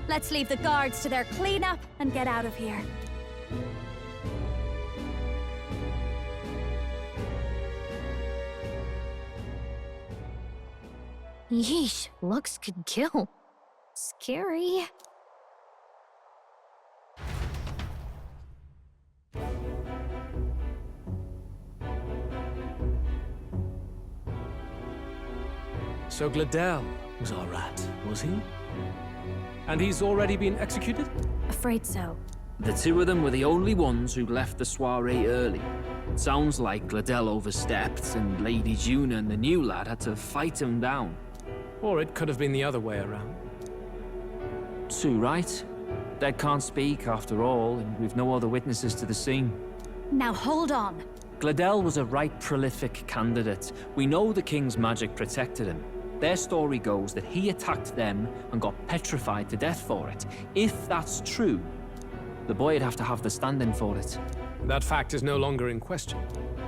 Let's leave the guards to their cleanup and get out of here. Yeesh, looks could kill. Scary. So Gladel was our rat, was he? And he's already been executed? Afraid so. The two of them were the only ones who left the soiree early. Sounds like Gladel overstepped, and Lady Juna and the new lad had to fight him down. Or it could have been the other way around. Too right. Dead can't speak, after all, and we've no other witnesses to the scene. Now hold on. Gladel was a right prolific candidate. We know the king's magic protected him. Their story goes that he attacked them and got petrified to death for it. If that's true, the boy'd have to have the stand-in for it. That fact is no longer in question.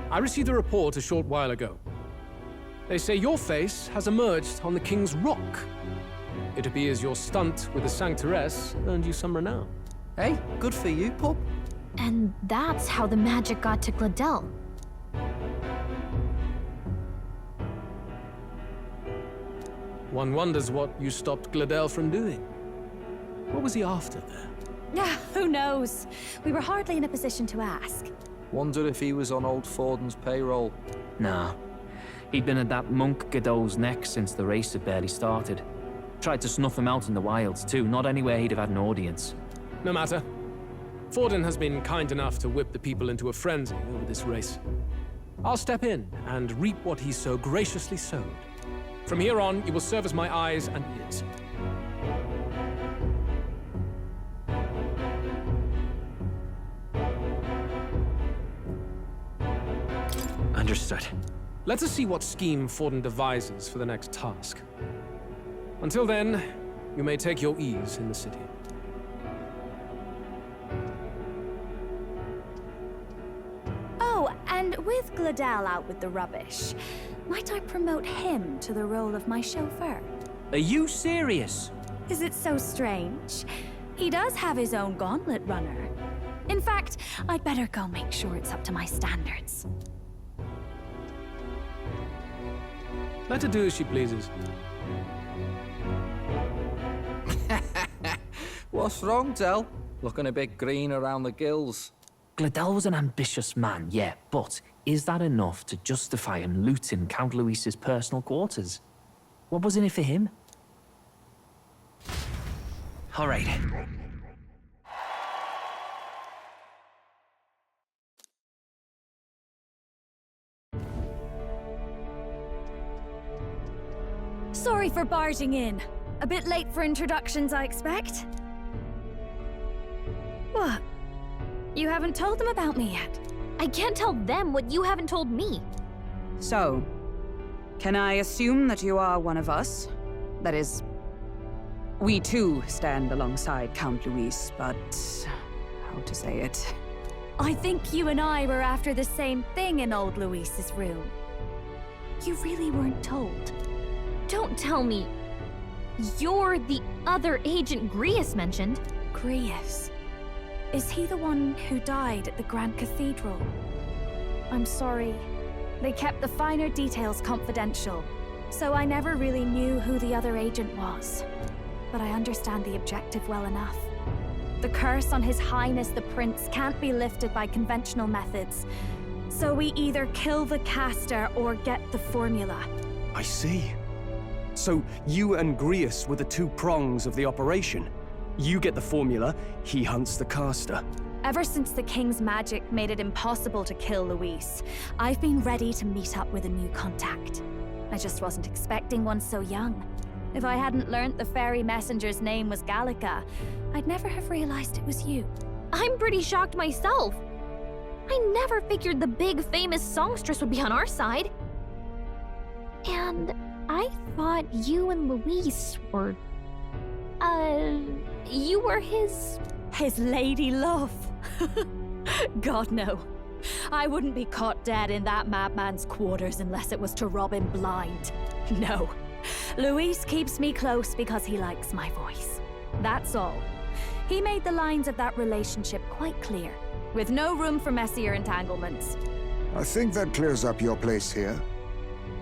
I received a report a short while ago. They say your face has emerged on the King's Rock. It appears your stunt with the Sanctoress earned you some renown. Hey, good for you, pup. And that's how the magic got to Gladel. One wonders what you stopped Gladel from doing. What was he after there? Yeah, who knows? We were hardly in a position to ask. Wonder if he was on old Forden's payroll. Nah. He'd been at that monk Godot's neck since the race had barely started. Tried to snuff him out in the wilds too, not anywhere he'd have had an audience. No matter. Forden has been kind enough to whip the people into a frenzy over this race. I'll step in and reap what he so graciously sowed. From here on, you will serve as my eyes and ears. Understood. Let us see what scheme Forden devises for the next task. Until then, you may take your ease in the city. Oh, and with Gladel out with the rubbish, might I promote him to the role of my chauffeur? Are you serious? Is it so strange? He does have his own gauntlet runner. In fact, I'd better go make sure it's up to my standards. Let her do as she pleases. What's wrong, Del? Looking a bit green around the gills. Gladel was an ambitious man, yeah, but is that enough to justify him looting Count Luis's personal quarters? What was in it for him? All right. Sorry for barging in. A bit late for introductions, I expect. What? You haven't told them about me yet? I can't tell them what you haven't told me. So, can I assume that you are one of us? That is, we too stand alongside Count Luis, but how to say it? I think you and I were after the same thing in old Luis's room. You really weren't told. Don't tell me you're the other agent Grius mentioned. Grius. Is he the one who died at the Grand Cathedral? I'm sorry. They kept the finer details confidential, so I never really knew who the other agent was. But I understand the objective well enough. The curse on His Highness the Prince can't be lifted by conventional methods, so we either kill the caster or get the formula. I see. So you and Grius were the two prongs of the operation. You get the formula, he hunts the caster. Ever since the King's magic made it impossible to kill Luis, I've been ready to meet up with a new contact. I just wasn't expecting one so young. If I hadn't learnt the fairy messenger's name was Gallica, I'd never have realized it was you. I'm pretty shocked myself. I never figured the big famous songstress would be on our side. And I thought you and Luis were... you were his lady love. God, no. I wouldn't be caught dead in that madman's quarters unless it was to rob him blind. No. Luis keeps me close because he likes my voice. That's all. He made the lines of that relationship quite clear, with no room for messier entanglements. I think that clears up your place here.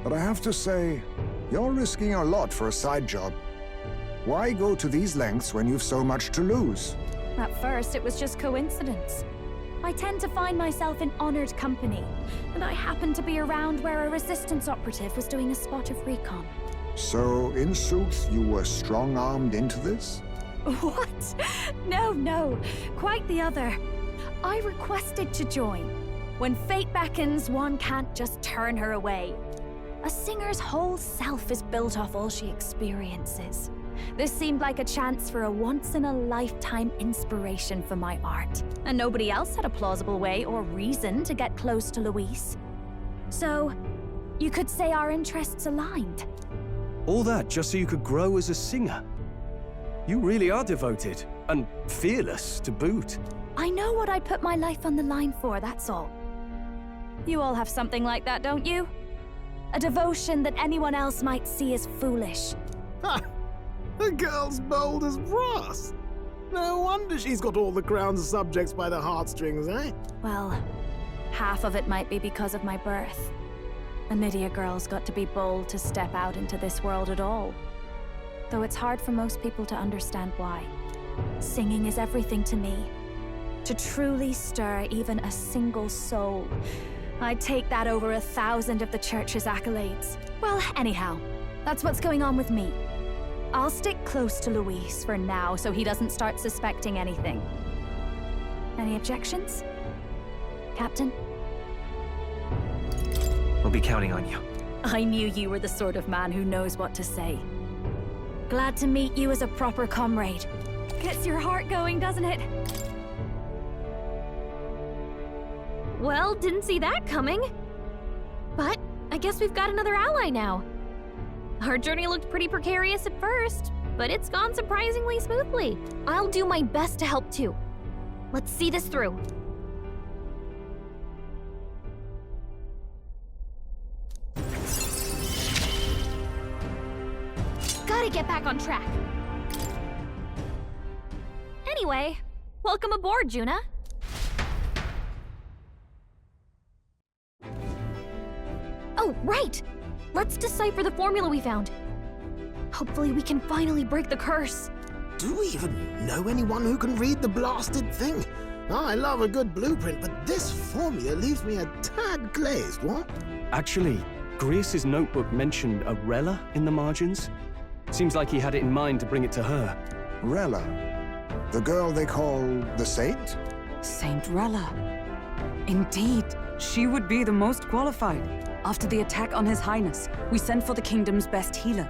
But I have to say, you're risking a lot for a side job. Why go to these lengths when you've so much to lose? At first, it was just coincidence. I tend to find myself in honored company, and I happened to be around where a resistance operative was doing a spot of recon. So, in sooth, you were strong-armed into this? What? No. Quite the other. I requested to join. When fate beckons, one can't just turn her away. A singer's whole self is built off all she experiences. This seemed like a chance for a once-in-a-lifetime inspiration for my art. And nobody else had a plausible way or reason to get close to Luis. So, you could say our interests aligned. All that just so you could grow as a singer? You really are devoted, and fearless to boot. I know what I put my life on the line for, that's all. You all have something like that, don't you? A devotion that anyone else might see as foolish. Ha! The girl's bold as brass. No wonder she's got all the crown's subjects by the heartstrings, eh? Well, half of it might be because of my birth. A Nydia girl's got to be bold to step out into this world at all. Though it's hard for most people to understand why. Singing is everything to me. To truly stir even a single soul, I'd take that over 1,000 of the church's accolades. Well, anyhow, that's what's going on with me. I'll stick close to Luis for now so he doesn't start suspecting anything. Any objections? Captain? We'll be counting on you. I knew you were the sort of man who knows what to say. Glad to meet you as a proper comrade. Gets your heart going, doesn't it? Well, didn't see that coming. But I guess we've got another ally now. Our journey looked pretty precarious at first, but it's gone surprisingly smoothly. I'll do my best to help too. Let's see this through. Gotta get back on track. Anyway, welcome aboard, Juna. Oh, right! Let's decipher the formula we found. Hopefully we can finally break the curse. Do we even know anyone who can read the blasted thing? I love a good blueprint, but this formula leaves me a tad glazed, what? Actually, Grius's notebook mentioned a Rella in the margins. Seems like he had it in mind to bring it to her. Rella? The girl they call the Saint? Saint Rella. Indeed, she would be the most qualified. After the attack on His Highness, we sent for the kingdom's best healer.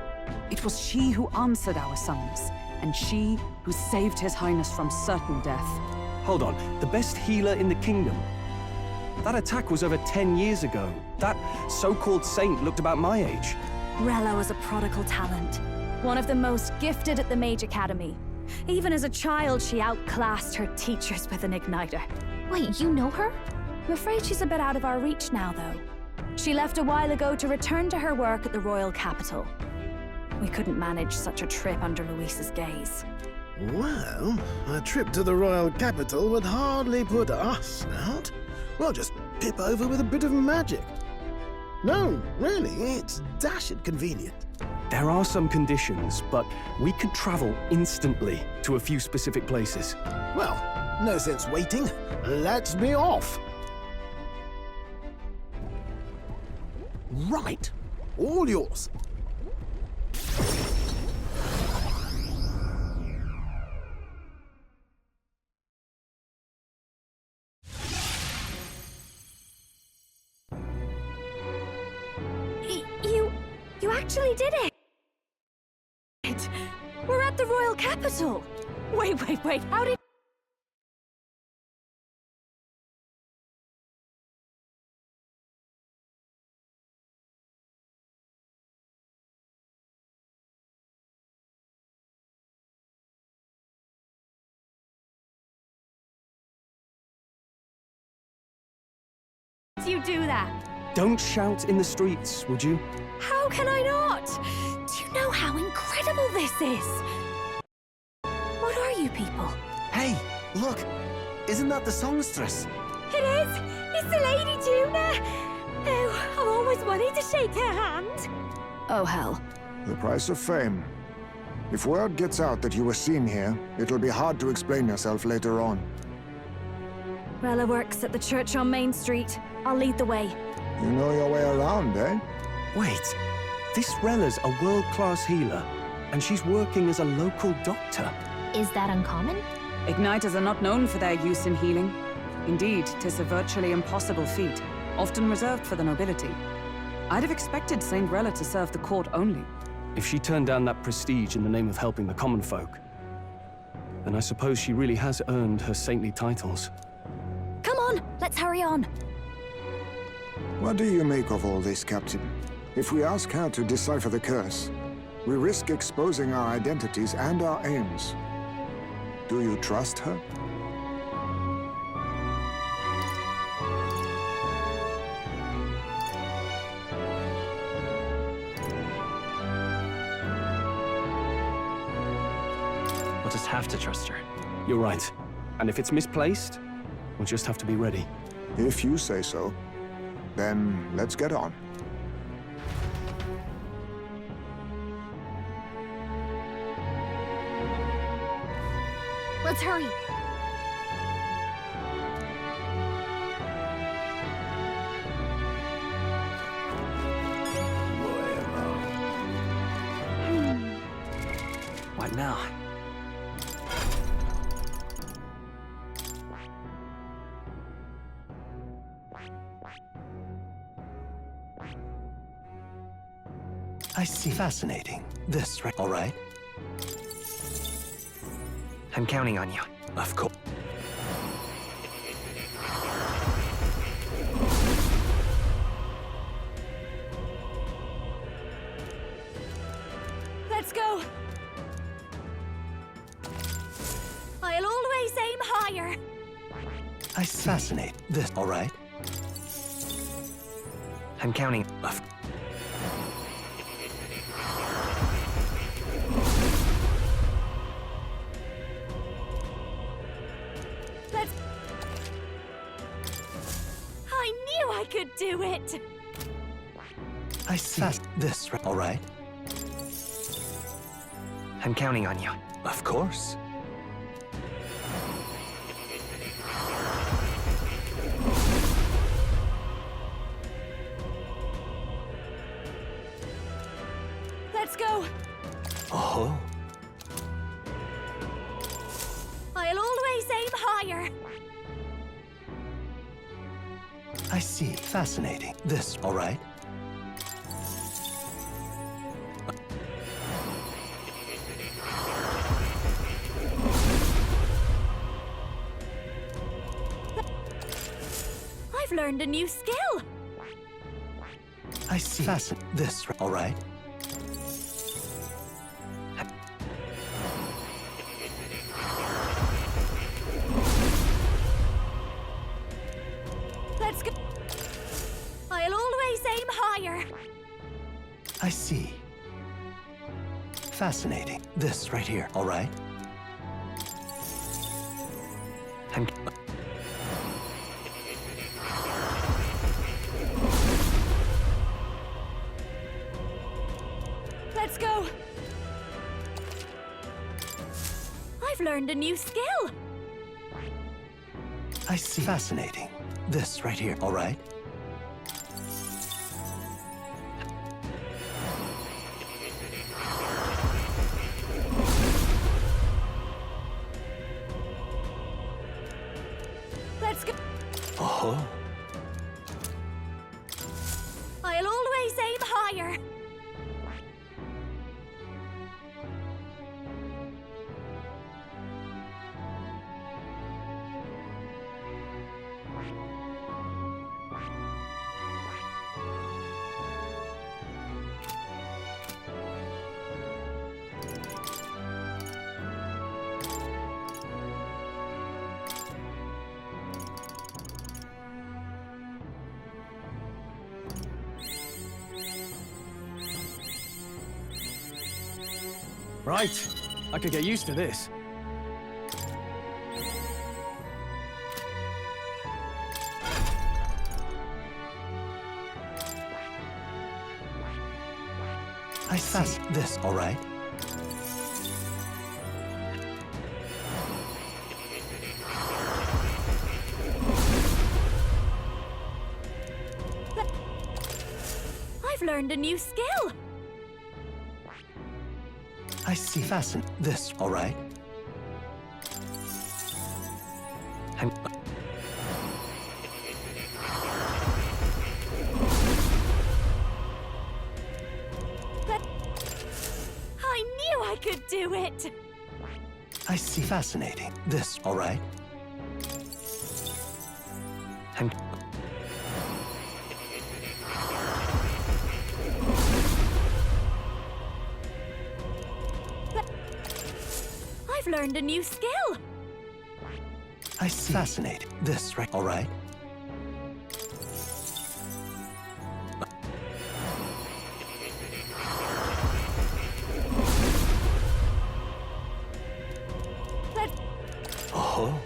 It was she who answered our summons, and she who saved His Highness from certain death. Hold on, the best healer in the kingdom? That attack was over 10 years ago. That so-called saint looked about my age. Rella was a prodigal talent. One of the most gifted at the Mage Academy. Even as a child, she outclassed her teachers with an igniter. Wait, you know her? I'm afraid she's a bit out of our reach now, though. She left a while ago to return to her work at the royal capital. We couldn't manage such a trip under Luis's gaze. Well, a trip to the royal capital would hardly put us out. We'll just pip over with a bit of magic. No, really, it's dashed convenient. There are some conditions, but we could travel instantly to a few specific places. Well, no sense waiting. Let's be off. Right. All yours. You actually did it! We're at the royal capital! Wait, how did... you do that? Don't shout in the streets, would you? How can I not? Do you know how incredible this is? you people? Hey, look! Isn't that the songstress? It is! It's the Lady Juna! Oh, I've always wanted to shake her hand. Oh, hell. The price of fame. If word gets out that you were seen here, it'll be hard to explain yourself later on. Rella works at the church on Main Street. I'll lead the way. You know your way around, eh? Wait, this Rella's a world-class healer, and she's working as a local doctor. Is that uncommon? Igniters are not known for their use in healing. Indeed, 'tis a virtually impossible feat, often reserved for the nobility. I'd have expected Saint Rella to serve the court only. If she turned down that prestige in the name of helping the common folk, then I suppose she really has earned her saintly titles. Come on, let's hurry on. What do you make of all this, Captain? If we ask her to decipher the curse, we risk exposing our identities and our aims. Do you trust her? We'll just have to trust her. You're right. And if it's misplaced, we'll just have to be ready. If you say so, then let's get on. Let's hurry. What now? I see. Fascinating. This, right? All right. I'm counting on you. Of course. Let's go. I'll always aim higher. I see. Fascinating. This, all right. I'm counting. Of I knew I could do it. I see. This, right? All right. I'm counting on you. Of course. Let's go. Oh. I'll always aim higher. I see. Fascinating. This, all right. I've learned a new skill. I see. This, all right. Let's go. I'll always aim higher. I see. Fascinating. This right here, all right. I'm... Let's go. I've learned a new skill. I see. Fascinating. This right here, all right. Let's go. Oh. I'll always aim higher. Right. I could get used to this. see. This, all right? I've learned a new skill! I see. Fasten. This, all right? Han- I knew I could do it! I see. Fascinating. This, all right? Han- I've learned a new skill! I see. Fascinating. This, right? All right? Oh,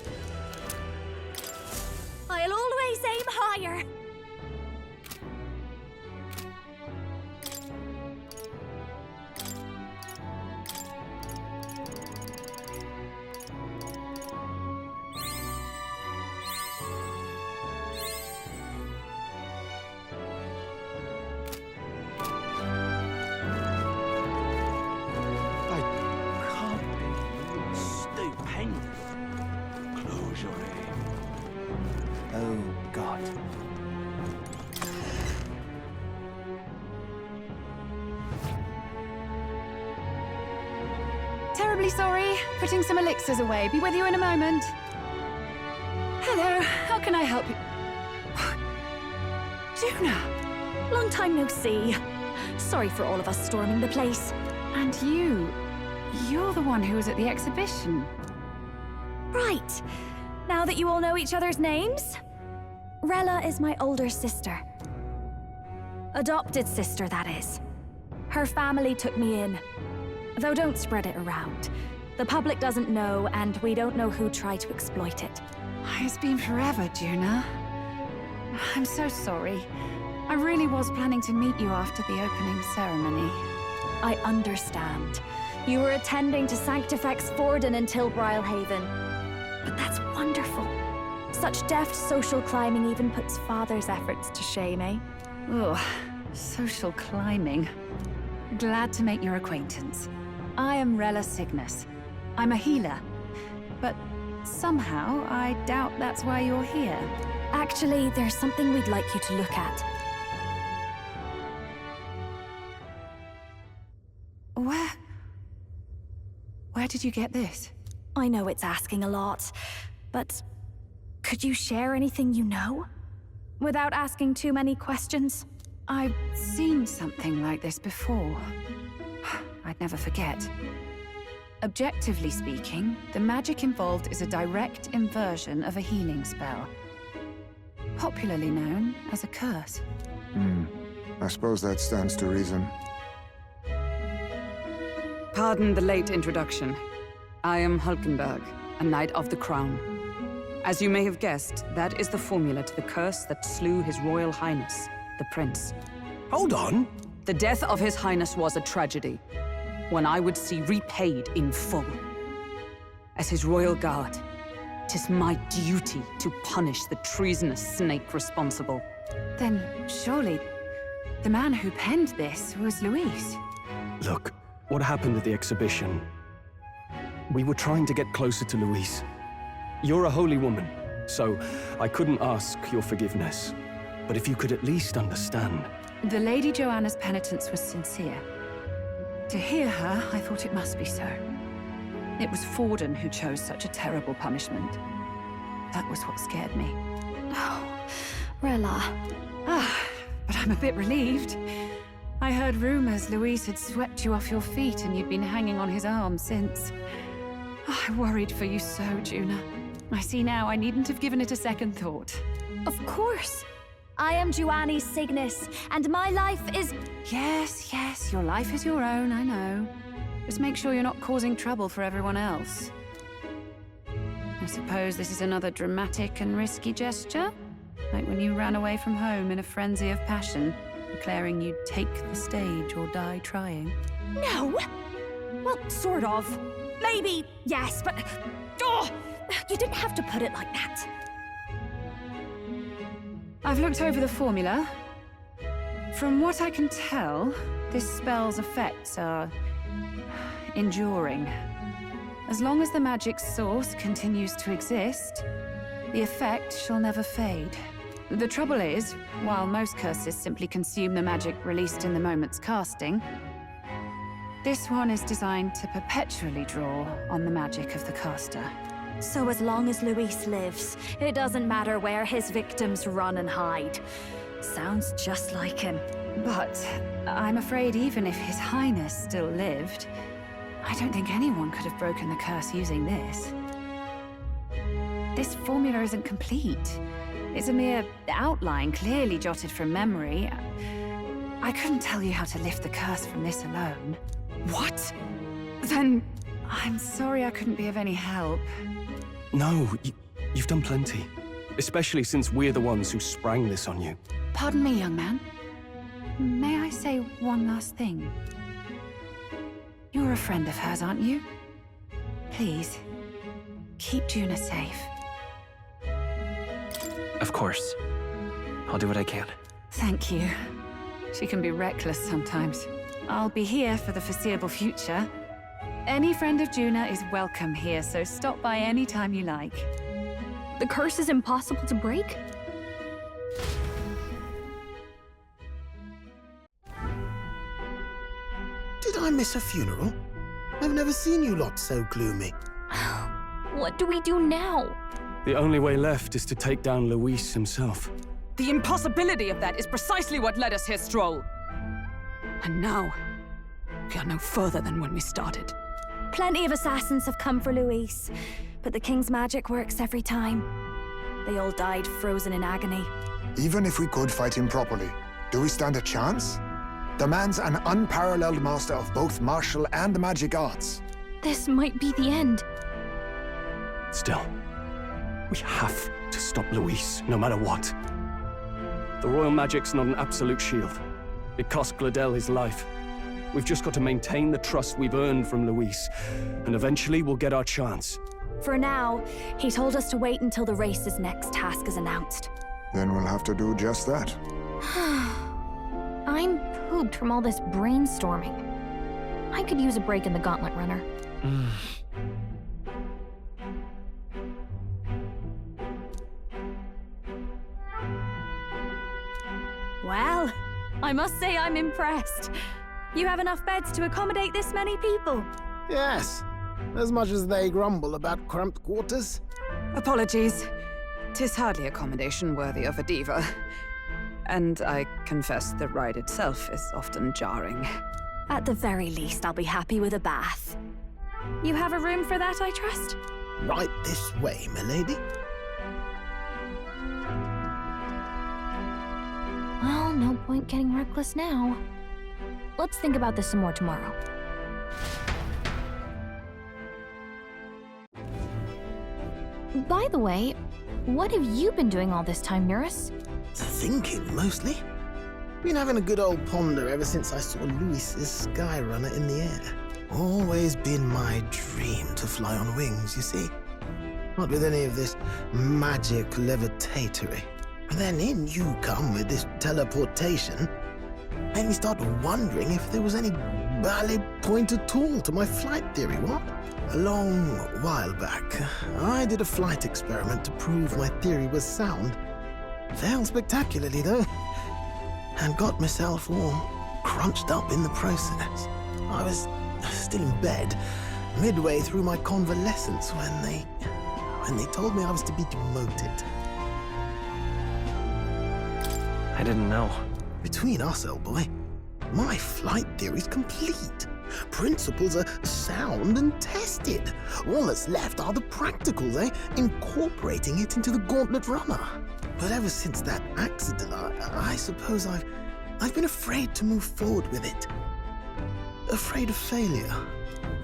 I'll always aim higher! stupendous. Close your ear. Oh, God. Terribly sorry. Putting some elixirs away. Be with you in a moment. Hello. How can I help you? Juna! Long time no see. Sorry for all of us storming the place. And you're the one who was at the exhibition. Right. Now that you all know each other's names, Rella is my older sister. Adopted sister, that is. Her family took me in. Though don't spread it around. The public doesn't know, and we don't know who tried to exploit it. It's been forever, Juna. I'm so sorry. I really was planning to meet you after the opening ceremony. I understand. You were attending to Sanctifex Forden until Brilhaven. But that's wonderful. Such deft social climbing even puts Father's efforts to shame, eh? Ugh, social climbing. Glad to make your acquaintance. I am Rella Cygnus. I'm a healer. But somehow, I doubt that's why you're here. Actually, there's something we'd like you to look at. Where did you get this? I know it's asking a lot, but could you share anything you know? Without asking too many questions? I've seen something like this before. I'd never forget. Objectively speaking, the magic involved is a direct inversion of a healing spell. Popularly known as a curse. I suppose that stands to reason. Pardon the late introduction. I am Hulkenberg, a Knight of the Crown. As you may have guessed, that is the formula to the curse that slew His Royal Highness, the Prince. Hold on. The death of His Highness was a tragedy, one I would see repaid in full. As His Royal Guard, 'tis my duty to punish the treasonous snake responsible. Then, surely, the man who penned this was Luis. Look, what happened at the exhibition? We were trying to get closer to Louise. You're a holy woman, so I couldn't ask your forgiveness. But if you could at least understand. The Lady Joanna's penitence was sincere. To hear her, I thought it must be so. It was Forden who chose such a terrible punishment. That was what scared me. Oh, Rella. But I'm a bit relieved. I heard rumors Luis had swept you off your feet and you'd been hanging on his arm since. I worried for you so, Juna. I see now I needn't have given it a second thought. Of course. I am Juani Cygnus, and my life is... Yes, your life is your own, I know. Just make sure you're not causing trouble for everyone else. I suppose this is another dramatic and risky gesture? Like when you ran away from home in a frenzy of passion. declaring you'd take the stage or die trying. No! Well, sort of. Maybe, yes, but... Oh! You didn't have to put it like that. I've looked over the formula. From what I can tell, this spell's effects are enduring. As long as the magic's source continues to exist, the effect shall never fade. The trouble is, while most curses simply consume the magic released in the moment's casting, this one is designed to perpetually draw on the magic of the caster. So as long as Luis lives, it doesn't matter where his victims run and hide. Sounds just like him. But I'm afraid even if His Highness still lived, I don't think anyone could have broken the curse using this. This formula isn't complete. It's a mere outline, clearly jotted from memory. I couldn't tell you how to lift the curse from this alone. What? Then I'm sorry I couldn't be of any help. No, you've done plenty. Especially since we're the ones who sprang this on you. Pardon me, young man. May I say one last thing? You're a friend of hers, aren't you? Please, keep Juna safe. Of course. I'll do what I can. Thank you. She can be reckless sometimes. I'll be here for the foreseeable future. Any friend of Juna is welcome here, so stop by any time you like. The curse is impossible to break? Did I miss a funeral? I've never seen you lot so gloomy. What do we do now? The only way left is to take down Luis himself. The impossibility of that is precisely what led us here, Stroll. And now, we are no further than when we started. Plenty of assassins have come for Luis, but the King's magic works every time. They all died frozen in agony. Even if we could fight him properly, do we stand a chance? The man's an unparalleled master of both martial and magic arts. This might be the end. Still, we have to stop Luis, no matter what. The royal magic's not an absolute shield. It cost Gladel his life. We've just got to maintain the trust we've earned from Luis, and eventually we'll get our chance. For now, he told us to wait until the race's next task is announced. Then we'll have to do just that. I'm pooped from all this brainstorming. I could use a break in the Gauntlet Runner. Well, I must say I'm impressed. You have enough beds to accommodate this many people. Yes, as much as they grumble about cramped quarters. Apologies. 'Tis hardly accommodation worthy of a diva. And I confess the ride itself is often jarring. At the very least, I'll be happy with a bath. You have a room for that, I trust? Right this way, milady. Well, no point getting reckless now. Let's think about this some more tomorrow. By the way, what have you been doing all this time, Eurus? Thinking, mostly. Been having a good old ponder ever since I saw Luis's Skyrunner in the air. Always been my dream to fly on wings, you see. Not with any of this magic levitatory. And then in you come with this teleportation. Made me start wondering if there was any valid point at all to my flight theory, what? A long while back, I did a flight experiment to prove my theory was sound. Failed spectacularly, though, and got myself all crunched up in the process. I was still in bed, midway through my convalescence, when they told me I was to be demoted. I didn't know. Between us, old boy, my flight theory's complete. Principles are sound and tested. All that's left are the practicals, incorporating it into the Gauntlet Runner. But ever since that accident, I suppose I've been afraid to move forward with it. Afraid of failure.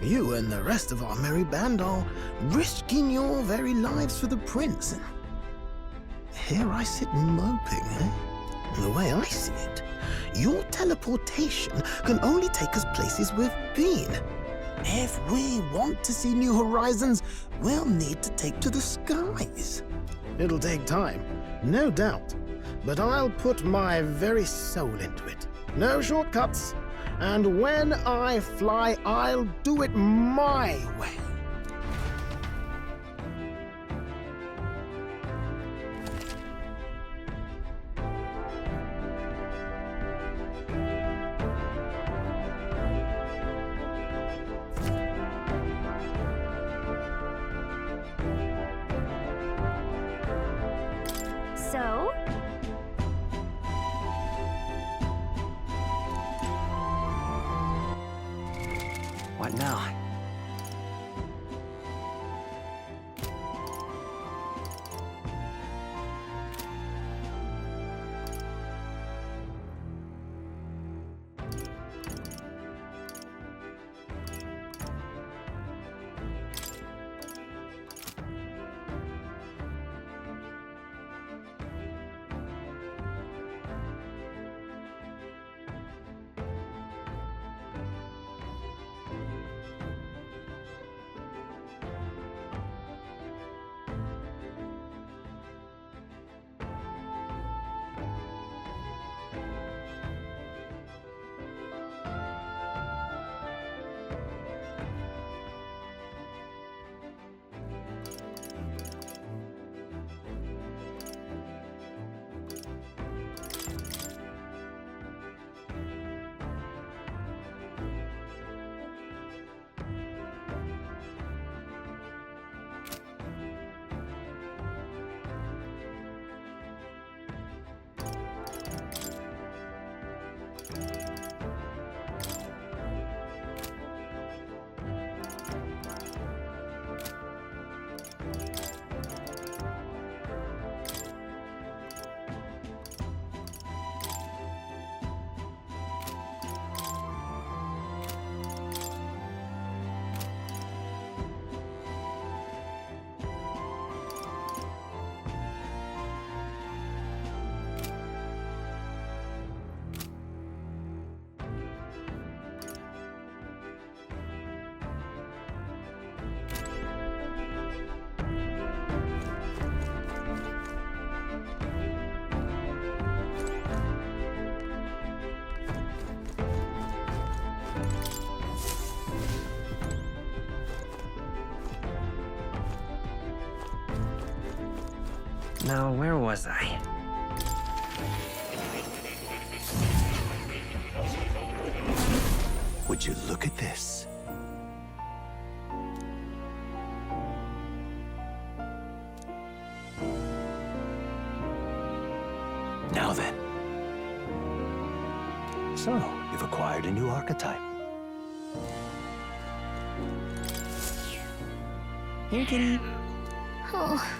You and the rest of our merry band are risking your very lives for the prince. Here I sit moping, The way I see it, your teleportation can only take us places we've been. If we want to see new horizons, we'll need to take to the skies. It'll take time, no doubt, but I'll put my very soul into it. No shortcuts. And when I fly, I'll do it my way. So? What now? Now, where was I? Would you look at this? Now then. So, you've acquired a new archetype. Here, kitty. Oh.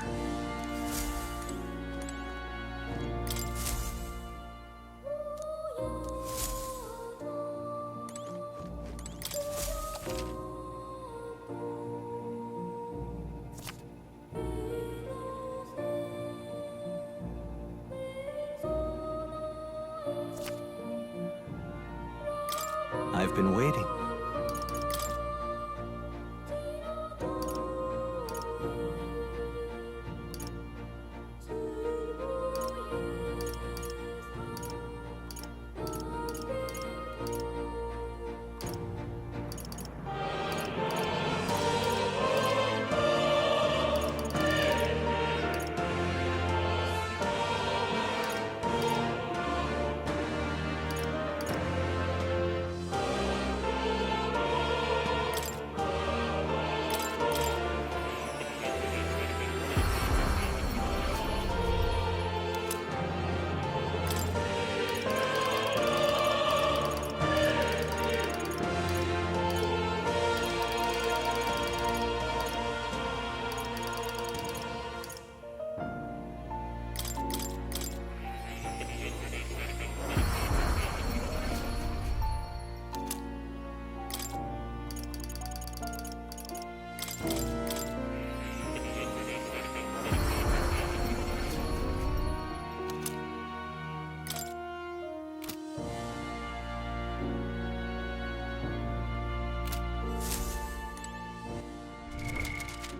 I've been waiting.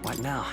What now?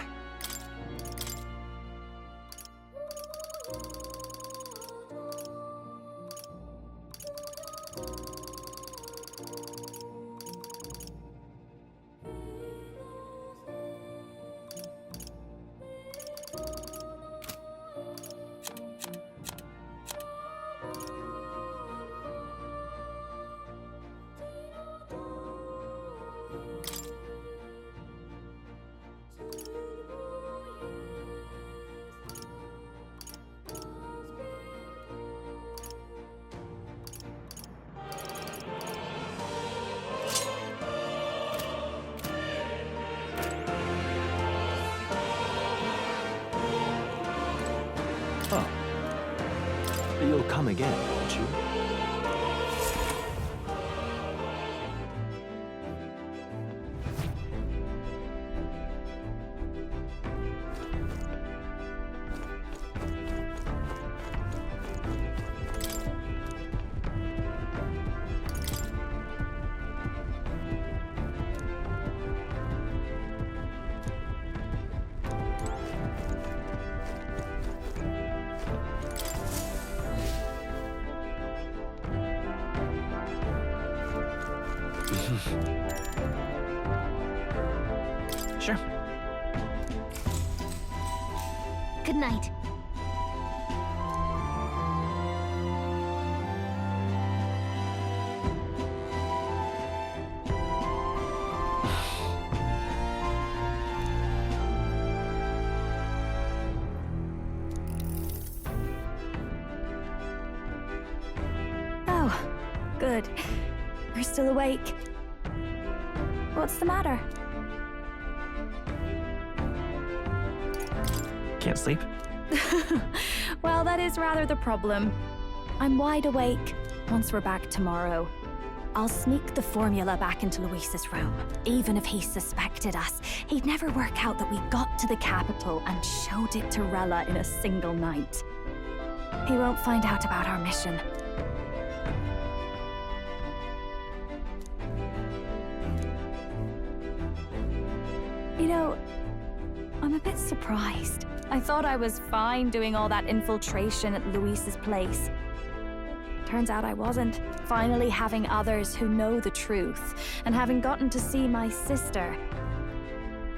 You'll come again, won't you? Sure. Good night. Oh, good. You're still awake. What's the matter? Can't sleep? Well, that is rather the problem. I'm wide awake. Once we're back tomorrow, I'll sneak the formula back into Luis's room. Even if he suspected us, he'd never work out that we got to the capital and showed it to Rella in a single night. He won't find out about our mission. You know, I'm a bit surprised. I thought I was fine doing all that infiltration at Luis's place. Turns out I wasn't. Finally having others who know the truth, and having gotten to see my sister.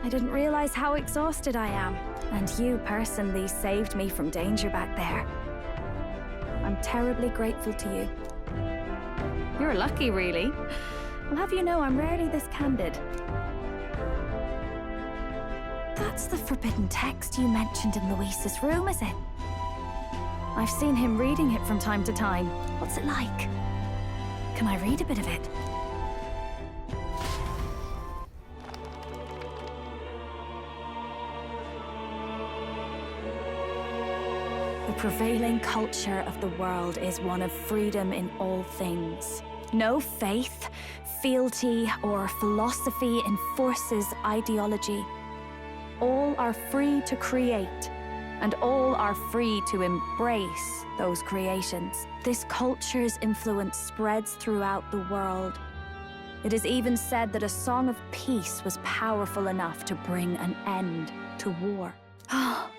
I didn't realize how exhausted I am, and you personally saved me from danger back there. I'm terribly grateful to you. You're lucky, really. I'll have you know I'm rarely this candid. That's the forbidden text you mentioned in Luis's room, is it? I've seen him reading it from time to time. What's it like? Can I read a bit of it? The prevailing culture of the world is one of freedom in all things. No faith, fealty, or philosophy enforces ideology. All are free to create, and all are free to embrace those creations. This culture's influence spreads throughout the world. It is even said that a song of peace was powerful enough to bring an end to war. Oh,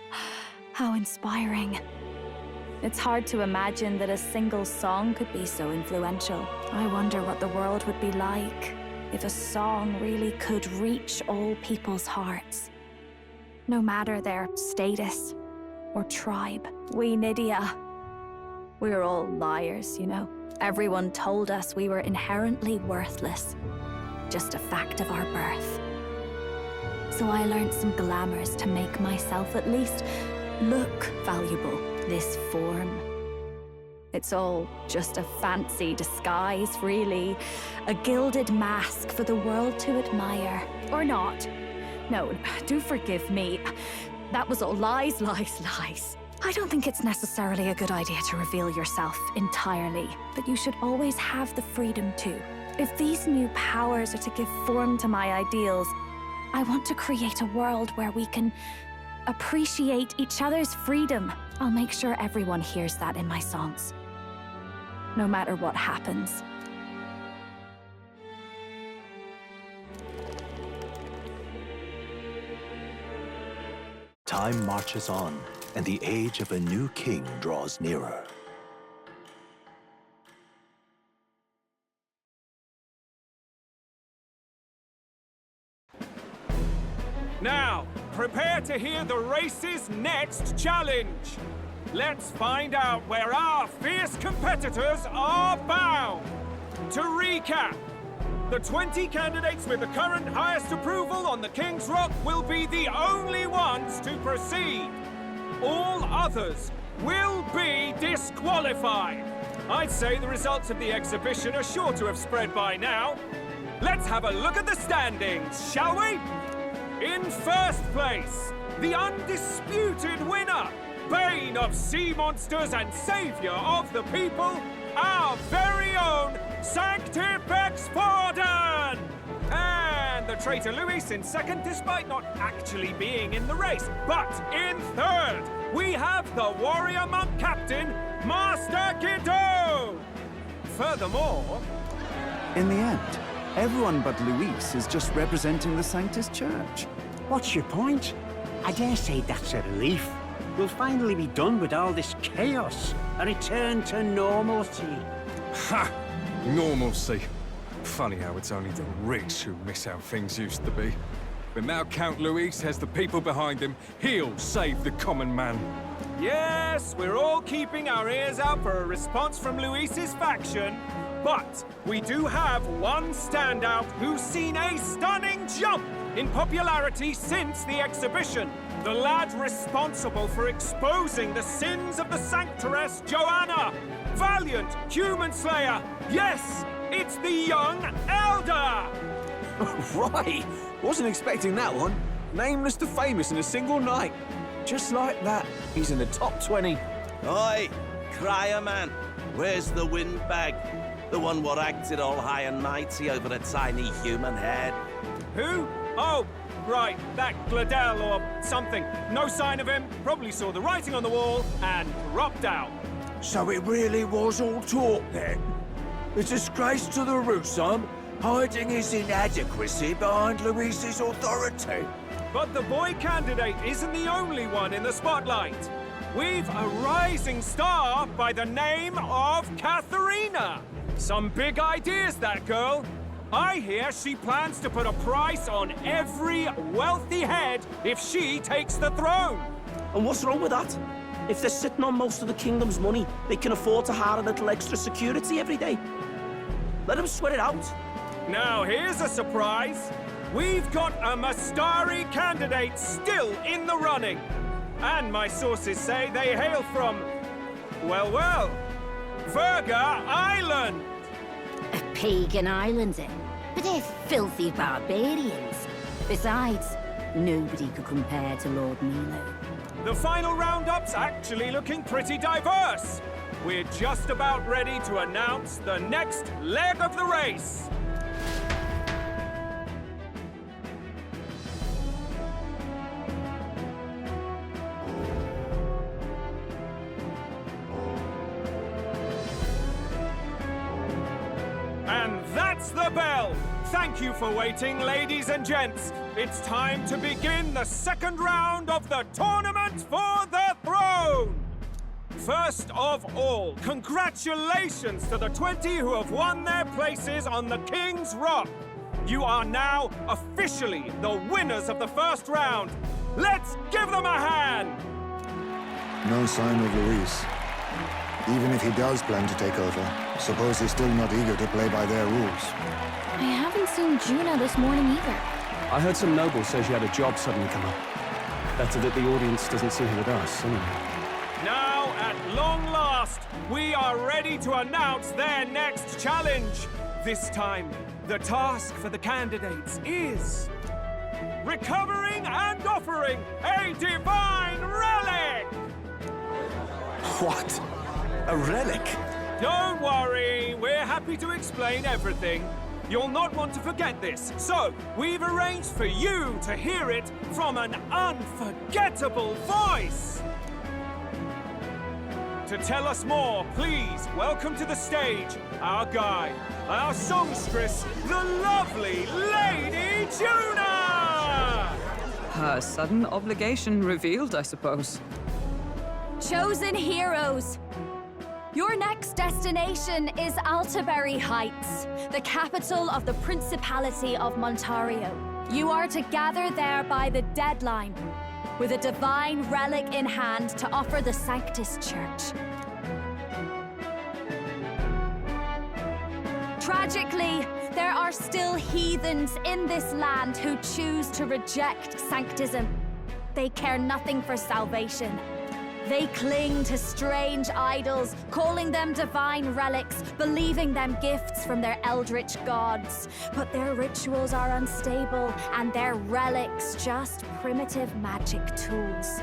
how inspiring. It's hard to imagine that a single song could be so influential. I wonder what the world would be like if a song really could reach all people's hearts. No matter their status or tribe. We Nydia, we're all liars, you know. Everyone told us we were inherently worthless. Just a fact of our birth. So I learned some glamours to make myself at least look valuable. This form. It's all just a fancy disguise, really. A gilded mask for the world to admire. Or not. No, do forgive me. That was all lies, lies, lies. I don't think it's necessarily a good idea to reveal yourself entirely, but you should always have the freedom to. If these new powers are to give form to my ideals, I want to create a world where we can appreciate each other's freedom. I'll make sure everyone hears that in my songs. No matter what happens. Time marches on, and the age of a new king draws nearer. Now, prepare to hear the race's next challenge. Let's find out where our fierce competitors are bound. To recap, the 20 candidates with the current highest approval on the King's Rock will be the only ones to proceed. All others will be disqualified. I'd say the results of the exhibition are sure to have spread by now. Let's have a look at the standings, shall we? In first place, the undisputed winner, bane of sea monsters and savior of the people, our very own Sanctifex Forden! And the traitor Luis in second, despite not actually being in the race. But in third, we have the warrior monk captain, Master Guido! Furthermore... In the end, everyone but Luis is just representing the Sanctus Church. What's your point? I dare say that's a relief. We'll finally be done with all this chaos. A return to normalcy. Ha! Normalcy. Funny how it's only the rich who miss how things used to be. But now Count Luis has the people behind him. He'll save the common man. Yes, we're all keeping our ears out for a response from Luis's faction. But we do have one standout who's seen a stunning jump in popularity since the exhibition. The lad responsible for exposing the sins of the Sanctoress Joanna. Valiant human slayer. Yes, it's the young Elder. Right. Wasn't expecting that one. Nameless to famous in a single night. Just like that, he's in the top 20. Oi, crier man. Where's the windbag? The one what acted all high and mighty over a tiny human head. Who? Oh, right, that Gladell or something. No sign of him, probably saw the writing on the wall and dropped out. So it really was all talk then? A disgrace to the Rusum, hiding his inadequacy behind Luis's authority. But the boy candidate isn't the only one in the spotlight. We've a rising star by the name of Katharina. Some big ideas, that girl. I hear she plans to put a price on every wealthy head if she takes the throne. And what's wrong with that? If they're sitting on most of the kingdom's money, they can afford to hire a little extra security every day. Let them sweat it out. Now, here's a surprise. We've got a Mastari candidate still in the running. And my sources say they hail from, well, Verga Island. A pagan island, eh? But they're filthy barbarians. Besides, nobody could compare to Lord Milo. The final roundup's actually looking pretty diverse. We're just about ready to announce the next leg of the race. And that's the bell! Thank you for waiting, ladies and gents. It's time to begin the second round of the tournament for the throne! First of all, congratulations to the 20 who have won their places on the King's Rock. You are now officially the winners of the first round. Let's give them a hand! No sign of Luis. Even if he does plan to take over, suppose he's still not eager to play by their rules. I haven't seen Juna this morning either. I heard some noble say she had a job suddenly come up. Better that the audience doesn't see her with us, anyway. Now, at long last, we are ready to announce their next challenge. This time, the task for the candidates is recovering and offering a divine relic! What? A relic? Don't worry, we're happy to explain everything. You'll not want to forget this, so we've arranged for you to hear it from an unforgettable voice. To tell us more, please welcome to the stage our guide, our songstress, the lovely Lady Juna! A sudden obligation revealed, I suppose. Chosen heroes! Your next destination is Altaberry Heights, the capital of the Principality of Montario. You are to gather there by the deadline, with a divine relic in hand to offer the Sanctus Church. Tragically, there are still heathens in this land who choose to reject sanctism. They care nothing for salvation. They cling to strange idols, calling them divine relics, believing them gifts from their eldritch gods. But their rituals are unstable, and their relics just primitive magic tools.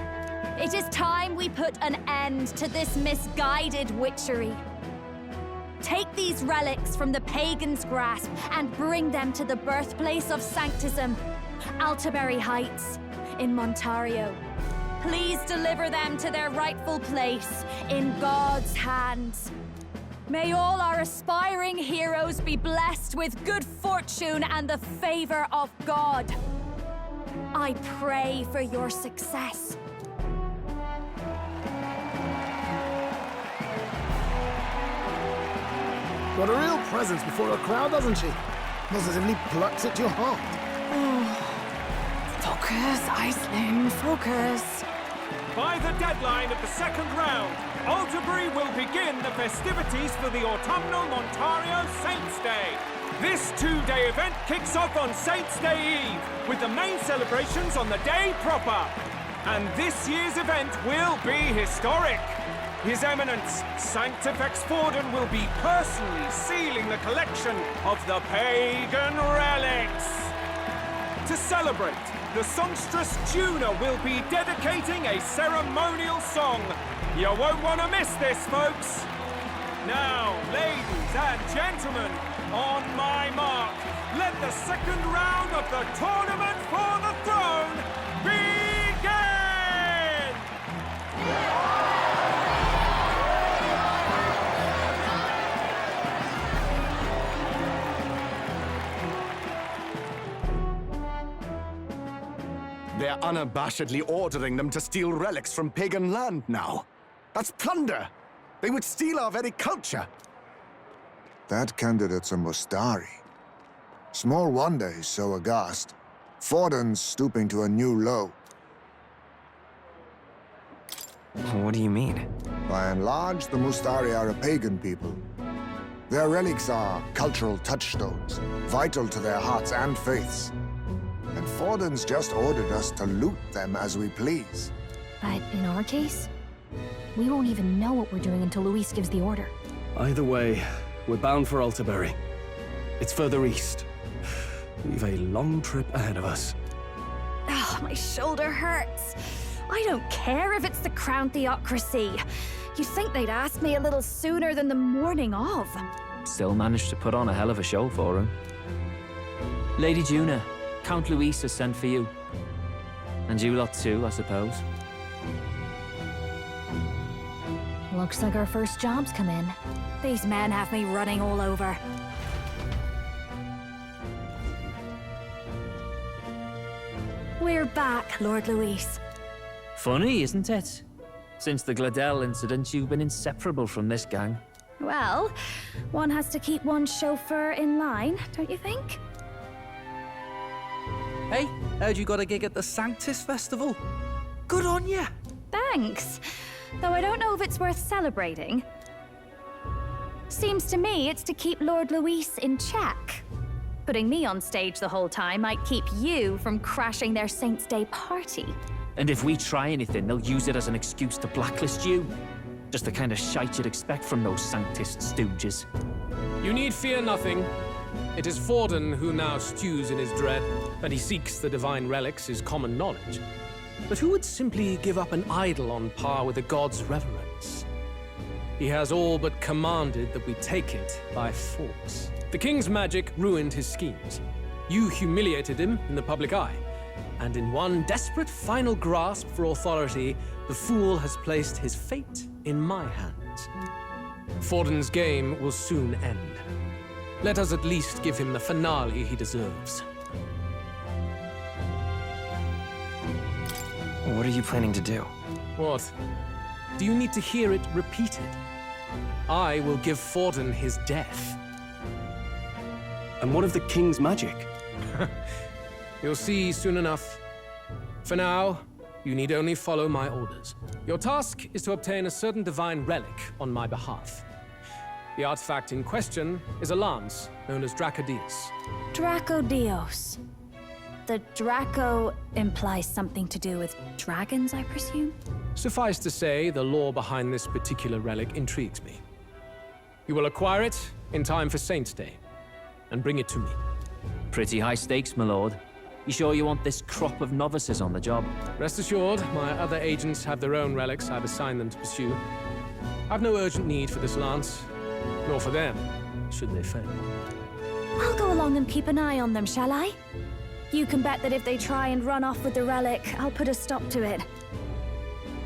It is time we put an end to this misguided witchery. Take these relics from the pagan's grasp and bring them to the birthplace of sanctism, Altaberry Heights, in Montario. Please deliver them to their rightful place in God's hands. May all our aspiring heroes be blessed with good fortune and the favor of God. I pray for your success. Got a real presence before a crowd, doesn't she? Positively plucks at your heart. Focus, Aisling, focus. By the deadline of the second round, Altaberry will begin the festivities for the autumnal Montario Saints' Day. This two-day event kicks off on Saints' Day Eve, with the main celebrations on the day proper. And this year's event will be historic. His Eminence, Sanctifex Forden, will be personally sealing the collection of the pagan relics. To celebrate, the songstress Tuna will be dedicating a ceremonial song. You won't want to miss this, folks. Now, ladies and gentlemen, on my mark, let the second round of the Tournament for the Throne begin! They're unabashedly ordering them to steal relics from pagan land now. That's plunder. They would steal our very culture. That candidate's a Mustari. Small wonder he's so aghast. Forden's stooping to a new low. What do you mean? By and large, the Mustari are a pagan people. Their relics are cultural touchstones, vital to their hearts and faiths. And Forden's just ordered us to loot them as we please. But in our case, we won't even know what we're doing until Luis gives the order. Either way, we're bound for Altaberry. It's further east. We've a long trip ahead of us. Oh, my shoulder hurts. I don't care if it's the Crown Theocracy. You'd think they'd ask me a little sooner than the morning of. Still managed to put on a hell of a show for him. Lady Juna, Count Luis has sent for you. And you lot too, I suppose. Looks like our first job's come in. These men have me running all over. We're back, Lord Luis. Funny, isn't it? Since the Gladell incident, you've been inseparable from this gang. Well, one has to keep one's chauffeur in line, don't you think? Hey, heard you got a gig at the Sanctus Festival? Good on ya! Thanks. Though I don't know if it's worth celebrating. Seems to me it's to keep Lord Luis in check. Putting me on stage the whole time might keep you from crashing their Saints' Day party. And if we try anything, they'll use it as an excuse to blacklist you. Just the kind of shite you'd expect from those Sanctist stooges. You need fear nothing. It is Forden who now stews in his dread. That he seeks the divine relics is common knowledge. But who would simply give up an idol on par with a god's reverence? He has all but commanded that we take it by force. The king's magic ruined his schemes. You humiliated him in the public eye. And in one desperate final grasp for authority, the fool has placed his fate in my hands. Forden's game will soon end. Let us at least give him the finale he deserves. What are you planning to do? What? Do you need to hear it repeated? I will give Forden his death. And what of the king's magic? You'll see soon enough. For now, you need only follow my orders. Your task is to obtain a certain divine relic on my behalf. The artifact in question is a lance known as Dracodius. Dracodios. The Draco implies something to do with dragons, I presume? Suffice to say, the lore behind this particular relic intrigues me. You will acquire it in time for Saint's Day, and bring it to me. Pretty high stakes, my lord. You sure you want this crop of novices on the job? Rest assured, my other agents have their own relics I've assigned them to pursue. I've no urgent need for this lance, nor for them, should they fail. I'll go along and keep an eye on them, shall I? You can bet that if they try and run off with the relic, I'll put a stop to it.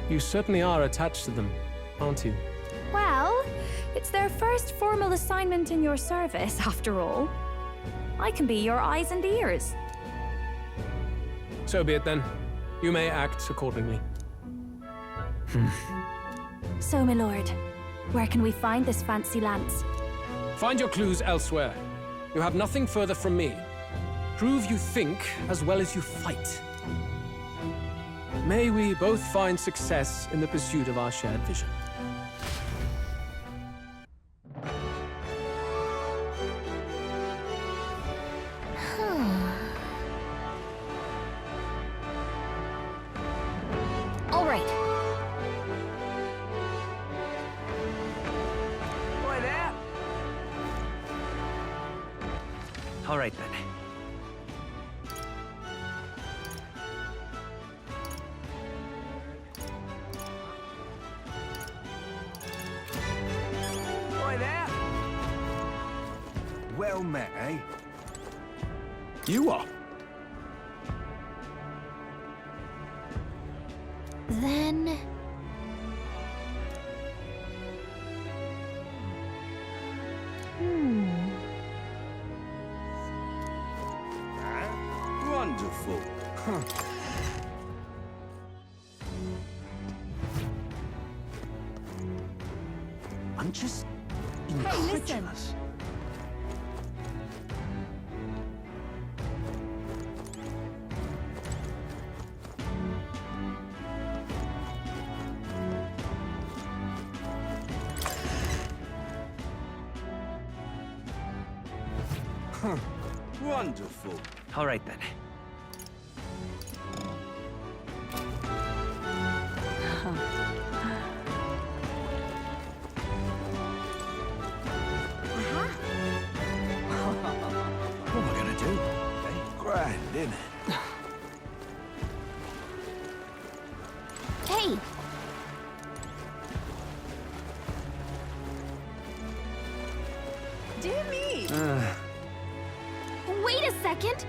You certainly are attached to them, aren't you? Well, it's their first formal assignment in your service, after all. I can be your eyes and ears. So be it then. You may act accordingly. So, my lord, where can we find this fancy lance? Find your clues elsewhere. You have nothing further from me. Prove you think as well as you fight. May we both find success in the pursuit of our shared vision. All right. Boy there! All right, then. Boy there! Well met, eh? You are? Then... Wonderful. I'm just Hey, listen. incredulous. Wonderful. All right, then. What am I gonna do? Grand, isn't it? Hey! Dear me! Wait a second!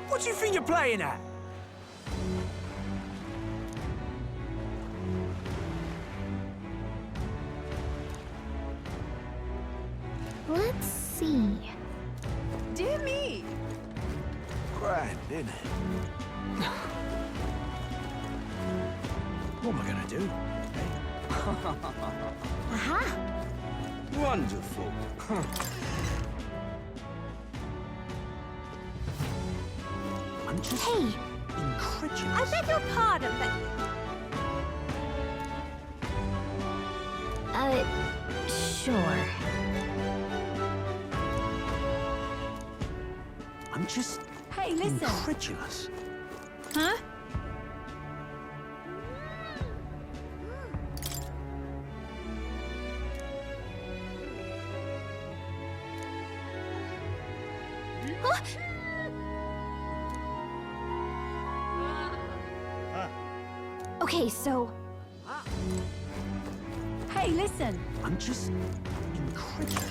What do you think you're playing at? Let's see. Dear me! Grand, isn't it? What am I gonna do? Aha! Wonderful. I'm just Hey! incredulous. I beg your pardon, but Sure. I'm just hey, listen. incredulous. Huh? Okay, so... Hey, listen. I'm just incredulous.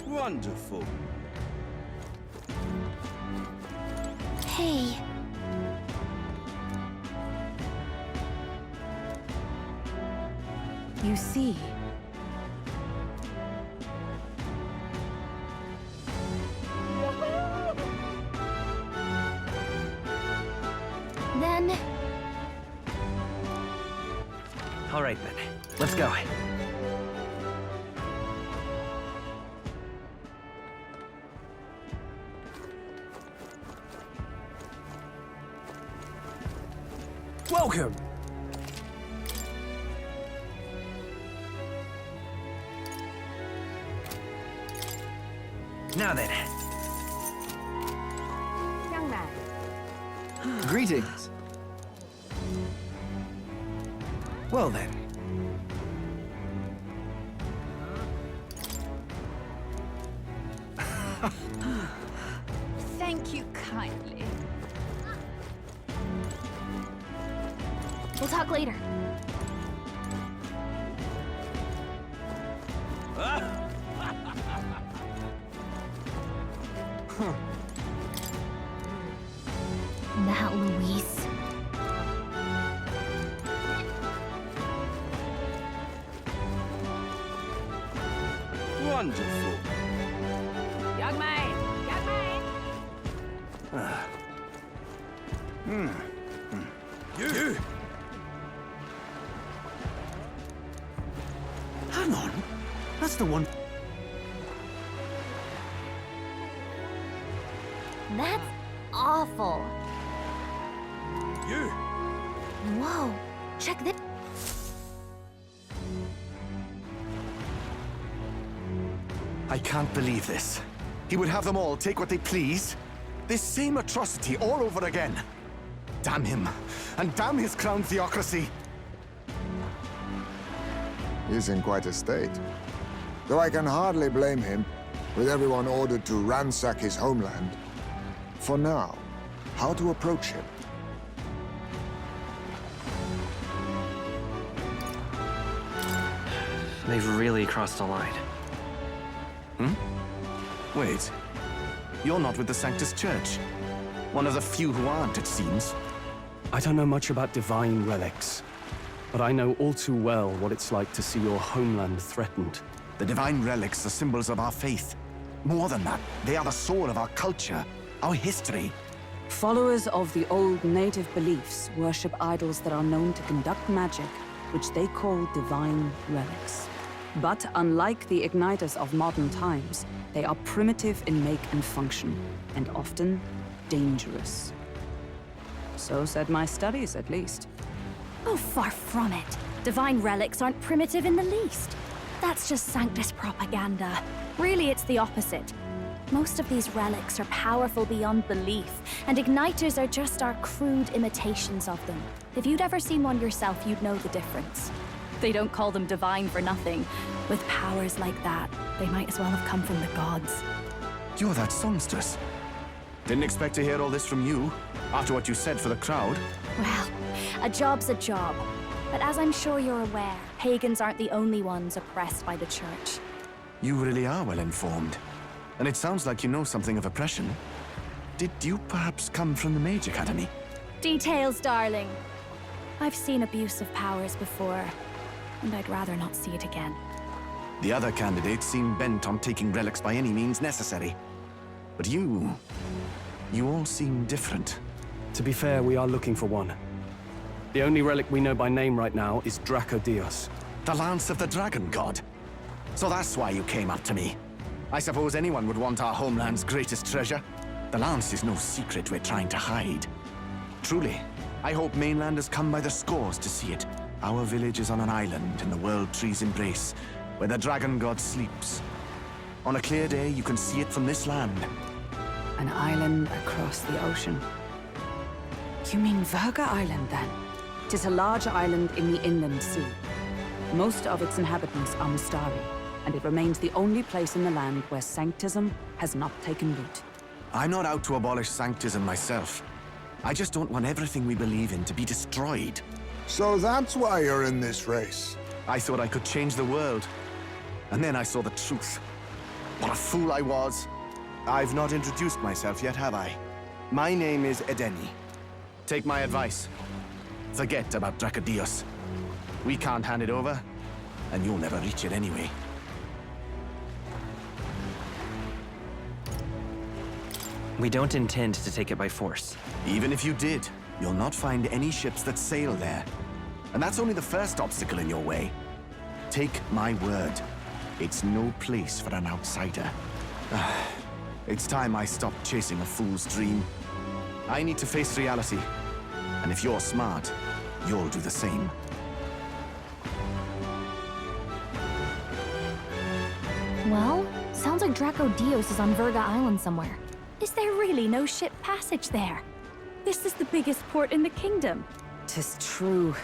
Wonderful. Hey... You you see? Then, All right then. Let's go. Welcome. Now then. Young man. Greetings. Well then. Thank you kindly. we'll talk later. Now, Luis. Wonderful. Young man. Young man. You. Hang on. That's the one. That's awful. You. Whoa. Check this. I can't believe this. He would have them all take what they please. This same atrocity all over again. Damn him. And damn his crown theocracy. He's in quite a state. Though I can hardly blame him, with everyone ordered to ransack his homeland. For now, how to approach him? They've really crossed a line. Wait. You're not with the Sanctus Church. One of the few who aren't, it seems. I don't know much about divine relics, but I know all too well what it's like to see your homeland threatened. The divine relics are symbols of our faith. More than that, they are the soul of our culture, our history. Followers of the old native beliefs worship idols that are known to conduct magic, which they call divine relics. But unlike the igniters of modern times, they are primitive in make and function, and often dangerous. So said my studies, at least. Oh, far from it. Divine relics aren't primitive in the least. That's just Sanctus propaganda. Really, it's the opposite. Most of these relics are powerful beyond belief, and igniters are just our crude imitations of them. If you'd ever seen one yourself, you'd know the difference. They don't call them divine for nothing. With powers like that, they might as well have come from the gods. You're that songstress. Didn't expect to hear all this from you, after what you said for the crowd. Well, a job's a job. But as I'm sure you're aware, pagans aren't the only ones oppressed by the church. You really are well informed. And it sounds like you know something of oppression. Did you perhaps come from the Mage Academy? Details, darling. I've seen abuse of powers before, and I'd rather not see it again. The other candidates seem bent on taking relics by any means necessary. But you all seem different. To be fair, we are looking for one. The only relic we know by name right now is Dracodios. The Lance of the Dragon God. So that's why you came up to me. I suppose anyone would want our homeland's greatest treasure. The Lance is no secret we're trying to hide. Truly, I hope mainlanders come by the scores to see it. Our village is on an island in the World Tree's embrace, where the Dragon God sleeps. On a clear day, you can see it from this land. An island across the ocean. You mean Virga Island, then? 'Tis a large island in the inland sea. Most of its inhabitants are Mustari, and it remains the only place in the land where sanctism has not taken root. I'm not out to abolish sanctism myself. I just don't want everything we believe in to be destroyed. So that's why you're in this race. I thought I could change the world. And then I saw the truth. What a fool I was. I've not introduced myself yet, have I? My name is Edeni. Take my advice. Forget about Dracodios. We can't hand it over. and you'll never reach it anyway. We don't intend to take it by force. Even if you did, you'll not find any ships that sail there. And that's only the first obstacle in your way. Take my word. It's no place for an outsider. It's time I stopped chasing a fool's dream. I need to face reality. And if you're smart, you'll do the same. Well, sounds like Draco Dios is on Verga Island somewhere. Is there really no ship passage there? This is the biggest port in the kingdom. 'Tis true.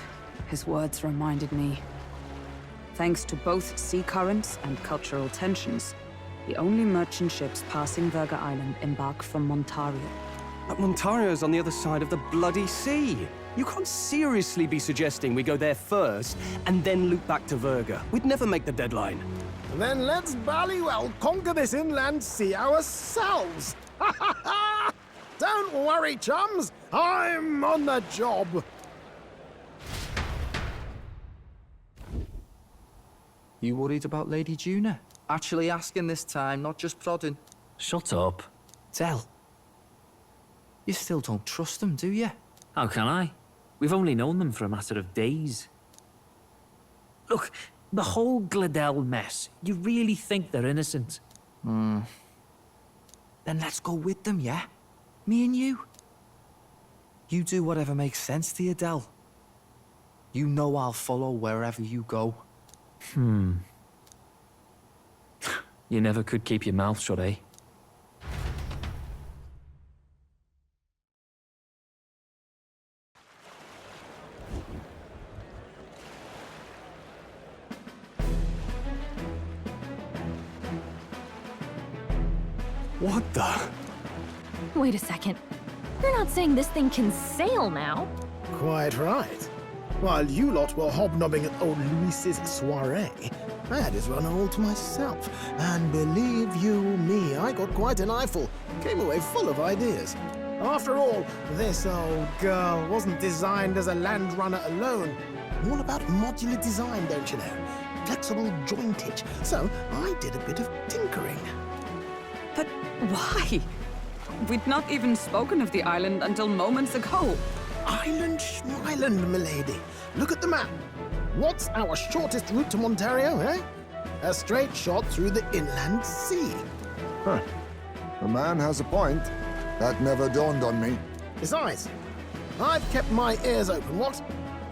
His words reminded me. Thanks to both sea currents and cultural tensions, the only merchant ships passing Verga Island embark from Montario. But Montario's on the other side of the bloody sea. You can't seriously be suggesting we go there first and then loop back to Verga. We'd never make the deadline. Then let's ballywell conquer this inland sea ourselves! Ha ha ha! Don't worry, chums! I'm on the job! You worried about Lady Juna? Actually asking this time, not just prodding. Shut up. Tell. You still don't trust them, do you? How can I? We've only known them for a matter of days. Look, the whole Gladel mess, you really think they're innocent? Then let's go with them, yeah? Me and you. You do whatever makes sense to you, Del. You know I'll follow wherever you go. You never could keep your mouth shut, eh? What the? Wait a second. You're not saying this thing can sail now? Quite right. While you lot were hobnobbing at old Luis's soiree, I had his run all to myself. And believe you me, I got quite an eyeful. Came away full of ideas. After all, this old girl wasn't designed as a land runner alone. All about modular design, don't you know? Flexible jointage. So I did a bit of tinkering. But why? We'd not even spoken of the island until moments ago. Island Schmeiland, milady. Look at the map. What's our shortest route to Montario, eh? A straight shot through the inland sea. Huh. The man has a point. That never dawned on me. Besides, I've kept my ears open, what?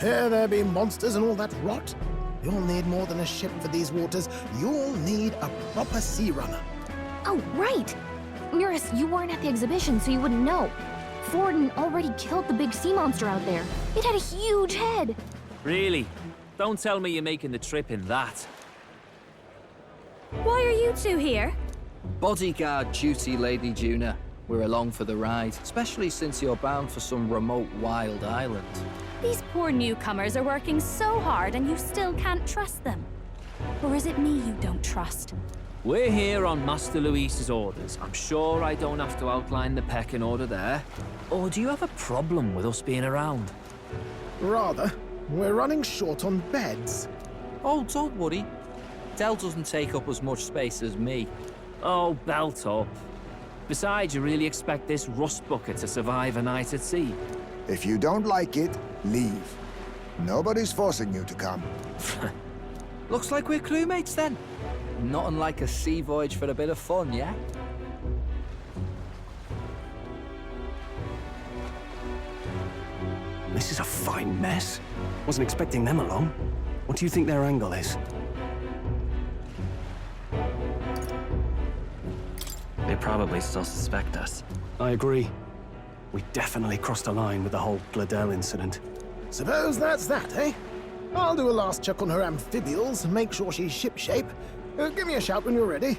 Here there be monsters and all that rot. You'll need more than a ship for these waters. You'll need a proper sea runner. Oh, right! Eurus, you weren't at the exhibition, so you wouldn't know. Forden already killed the big sea monster out there. It had a huge head. Really? Don't tell me you're making the trip in that. Why are you two here? Bodyguard duty, Lady Juna. We're along for the ride, especially since you're bound for some remote wild island. These poor newcomers are working so hard and you still can't trust them. Or is it me you don't trust? We're here on Master Luis's orders. I'm sure I don't have to outline the pecking order there. Or do you have a problem with us being around? Rather. We're running short on beds. Oh, don't worry. Del doesn't take up as much space as me. Oh, belt up. Besides, you really expect this rust bucket to survive a night at sea? If you don't like it, leave. Nobody's forcing you to come. Looks like we're crewmates then. Nothing like a sea voyage for a bit of fun, yeah? This is a fine mess. Wasn't expecting them along. What do you think their angle is? They probably still suspect us. I agree. We definitely crossed a line with the whole Gladel incident. Suppose that's that, eh? I'll do a last check on her amphibials, make sure she's shipshape. Give me a shout when you're ready.